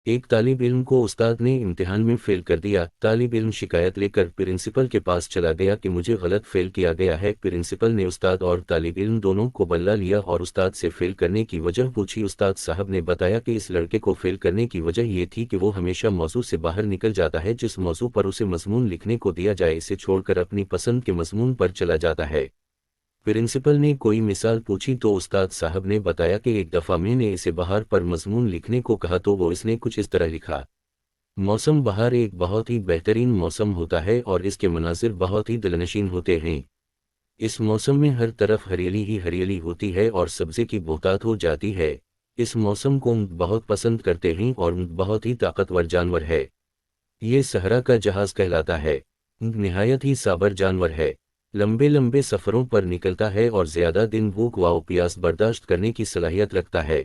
ایک طالب علم کو استاد نے امتحان میں فیل کر دیا۔ طالب علم شکایت لے کر پرنسپل کے پاس چلا گیا کہ مجھے غلط فیل کیا گیا ہے۔ پرنسپل نے استاد اور طالب علم دونوں کو بللا لیا اور استاد سے فیل کرنے کی وجہ پوچھی۔ استاد صاحب نے بتایا کہ اس لڑکے کو فیل کرنے کی وجہ یہ تھی کہ وہ ہمیشہ موضوع سے باہر نکل جاتا ہے۔ جس موضوع پر اسے مضمون لکھنے کو دیا جائے اسے چھوڑ کر اپنی پسند کے مضمون پر چلا جاتا ہے۔ پرنسپل نے کوئی مثال پوچھی تو استاد صاحب نے بتایا کہ ایک دفعہ میں نے اسے بہار پر مضمون لکھنے کو کہا تو وہ اس نے کچھ اس طرح لکھا: موسم بہار ایک بہت ہی بہترین موسم ہوتا ہے اور اس کے مناظر بہت ہی دلنشین ہوتے ہیں۔ اس موسم میں ہر طرف ہریالی ہی ہریالی ہوتی ہے اور سبزے کی بہتات ہو جاتی ہے۔ اس موسم کو بہت پسند کرتے ہیں اور بہت ہی طاقتور جانور ہے۔ یہ صحرا کا جہاز کہلاتا ہے۔ نہایت ہی صابر جانور ہے۔ لمبے لمبے سفروں پر نکلتا ہے اور زیادہ دن بھوک و پیاس برداشت کرنے کی صلاحیت رکھتا ہے۔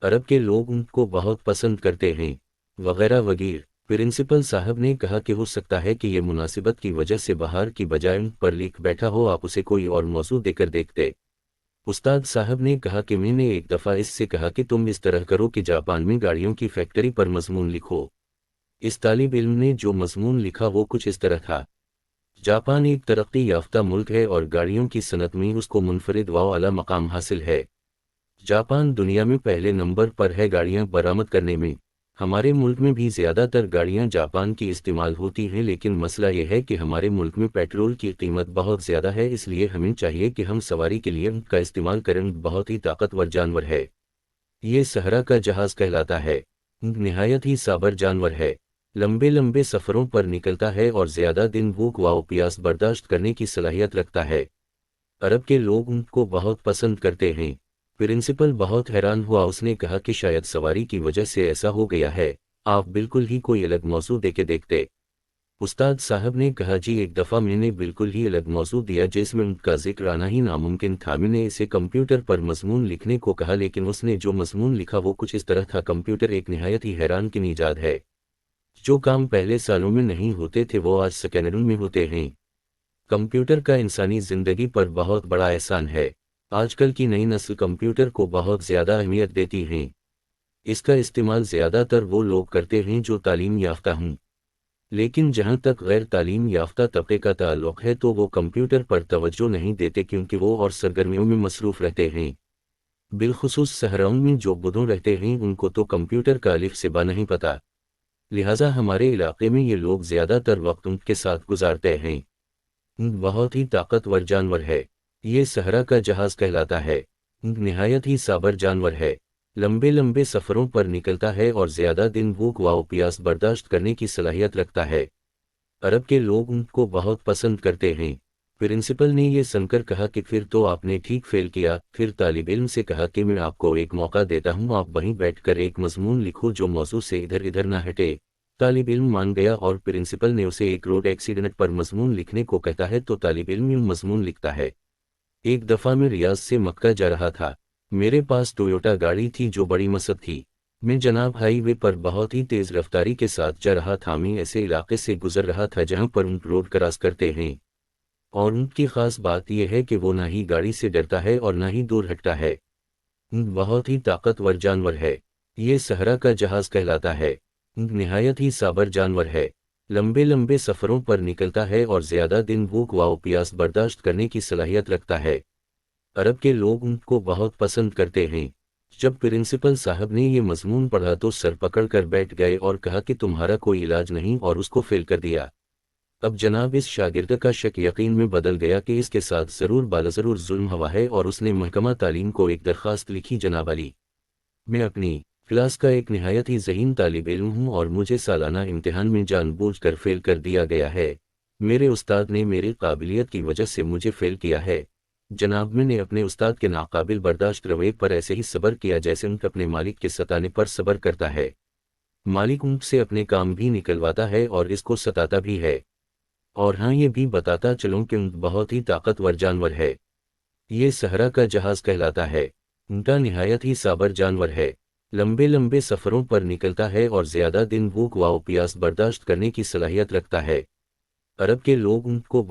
عرب کے لوگ ان کو بہت پسند کرتے ہیں، وغیرہ وغیرہ۔ پرنسپل صاحب نے کہا کہ ہو سکتا ہے کہ یہ مناسبت کی وجہ سے بہار کی بجائے ان پر لکھ بیٹھا ہو، آپ اسے کوئی اور موضوع دے کر دیکھتے۔ استاد صاحب نے کہا کہ میں نے ایک دفعہ اس سے کہا کہ تم اس طرح کرو کہ جاپان میں گاڑیوں کی فیکٹری پر مضمون لکھو۔ اس طالب علم نے جو مضمون لکھا وہ کچھ اس طرح تھا: جاپان ایک ترقی یافتہ ملک ہے اور گاڑیوں کی صنعت میں اس کو منفرد و اعلیٰ مقام حاصل ہے۔ جاپان دنیا میں پہلے نمبر پر ہے گاڑیاں برآمد کرنے میں۔ ہمارے ملک میں بھی زیادہ تر گاڑیاں جاپان کی استعمال ہوتی ہیں، لیکن مسئلہ یہ ہے کہ ہمارے ملک میں پیٹرول کی قیمت بہت زیادہ ہے، اس لیے ہمیں چاہیے کہ ہم سواری کے لیے ان کا استعمال کریں۔ بہت ہی طاقتور جانور ہے۔ یہ صحرا کا جہاز کہلاتا ہے۔ نہایت ہی صابر جانور ہے۔ لمبے لمبے سفروں پر نکلتا ہے اور زیادہ دن بھوک و پیاس برداشت کرنے کی صلاحیت رکھتا ہے۔ عرب کے لوگ ان کو بہت پسند کرتے ہیں۔ پرنسپل بہت حیران ہوا، اس نے کہا کہ شاید سواری کی وجہ سے ایسا ہو گیا ہے، آپ بالکل ہی کوئی الگ موضوع دے کے دیکھتے۔ استاد صاحب نے کہا جی ایک دفعہ میں نے بالکل ہی الگ موضوع دیا جس میں ان کا ذکر آنا ہی ناممکن تھا۔ میں نے اسے کمپیوٹر پر مضمون لکھنے کو کہا، لیکن اس نے جو مضمون لکھا وہ کچھ اس طرح تھا: کمپیوٹر ایک نہایت ہی حیران کن ایجاد ہے۔ جو کام پہلے سالوں میں نہیں ہوتے تھے وہ آج سیکنڈوں میں ہوتے ہیں۔ کمپیوٹر کا انسانی زندگی پر بہت بڑا احسان ہے۔ آج کل کی نئی نسل کمپیوٹر کو بہت زیادہ اہمیت دیتی ہیں۔ اس کا استعمال زیادہ تر وہ لوگ کرتے ہیں جو تعلیم یافتہ ہوں، لیکن جہاں تک غیر تعلیم یافتہ طبقے کا تعلق ہے تو وہ کمپیوٹر پر توجہ نہیں دیتے کیونکہ وہ اور سرگرمیوں میں مصروف رہتے ہیں۔ بالخصوص صحراؤں میں جو بدو رہتے ہیں ان کو تو کمپیوٹر کا الف سے ب نہیں پتہ، لہٰذا ہمارے علاقے میں یہ لوگ زیادہ تر وقت ان کے ساتھ گزارتے ہیں۔ بہت ہی طاقتور جانور ہے۔ یہ صحرا کا جہاز کہلاتا ہے۔ نہایت ہی صابر جانور ہے۔ لمبے لمبے سفروں پر نکلتا ہے اور زیادہ دن بھوک و پیاس برداشت کرنے کی صلاحیت رکھتا ہے۔ عرب کے لوگ ان کو بہت پسند کرتے ہیں۔ پرنسپل نے یہ سن کر کہا کہ پھر تو آپ نے ٹھیک فیل کیا۔ پھر طالب علم سے کہا کہ میں آپ کو ایک موقع دیتا ہوں، آپ وہیں بیٹھ کر ایک مضمون لکھو جو موضوع سے ادھر ادھر نہ ہٹے۔ طالب علم مان گیا اور پرنسپل نے اسے ایک روڈ ایکسیڈنٹ پر مضمون لکھنے کو کہتا ہے تو طالب علم مضمون لکھتا ہے: ایک دفعہ میں ریاض سے مکہ جا رہا تھا، میرے پاس ٹویوٹا گاڑی تھی جو بڑی مست تھی، میں جناب ہائی وے پر بہت ہی تیز رفتاری کے ساتھ جا رہا تھا۔ میں ایسے علاقے سے گزر رہا تھا جہاں پر ان روڈ کراس کرتے ہیں، اور ان کی خاص بات یہ ہے کہ وہ نہ ہی گاڑی سے ڈرتا ہے اور نہ ہی دور ہٹتا ہے۔ بہت ہی طاقتور جانور ہے۔ یہ صحرا کا جہاز کہلاتا ہے۔ نہایت ہی صابر جانور ہے۔ لمبے لمبے سفروں پر نکلتا ہے اور زیادہ دن بھوک و پیاس برداشت کرنے کی صلاحیت رکھتا ہے۔ عرب کے لوگ ان کو بہت پسند کرتے ہیں۔ جب پرنسپل صاحب نے یہ مضمون پڑھا تو سر پکڑ کر بیٹھ گئے اور کہا کہ تمہارا کوئی علاج نہیں، اور اس کو فیل کر دیا۔ اب جناب اس شاگرد کا شک یقین میں بدل گیا کہ اس کے ساتھ ضرور بالضرور ظلم ہوا ہے، اور اس نے محکمہ تعلیم کو ایک درخواست لکھی: جناب علی، میں اپنی کلاس کا ایک نہایت ہی ذہین طالب علم ہوں اور مجھے سالانہ امتحان میں جان بوجھ کر فیل کر دیا گیا ہے۔ میرے استاد نے میری قابلیت کی وجہ سے مجھے فیل کیا ہے۔ جناب میں نے اپنے استاد کے ناقابل برداشت رویے پر ایسے ہی صبر کیا جیسے ان اپنے مالک کے ستانے پر صبر کرتا ہے۔ مالک ان سے اپنے کام بھی نکلواتا ہے اور اس کو ستاتا بھی ہے۔ اور ہاں یہ بھی بتاتا چلوں کہ اونٹ بہت ہی طاقتور جانور ہے۔ یہ صحرا کا جہاز کہلاتا ہے۔ اونٹا نہایت ہی صابر جانور ہے۔ لمبے لمبے سفروں پر نکلتا ہے اور زیادہ دن بھوک و پیاس برداشت کرنے کی صلاحیت رکھتا ہے۔ عرب کے لوگ ان کو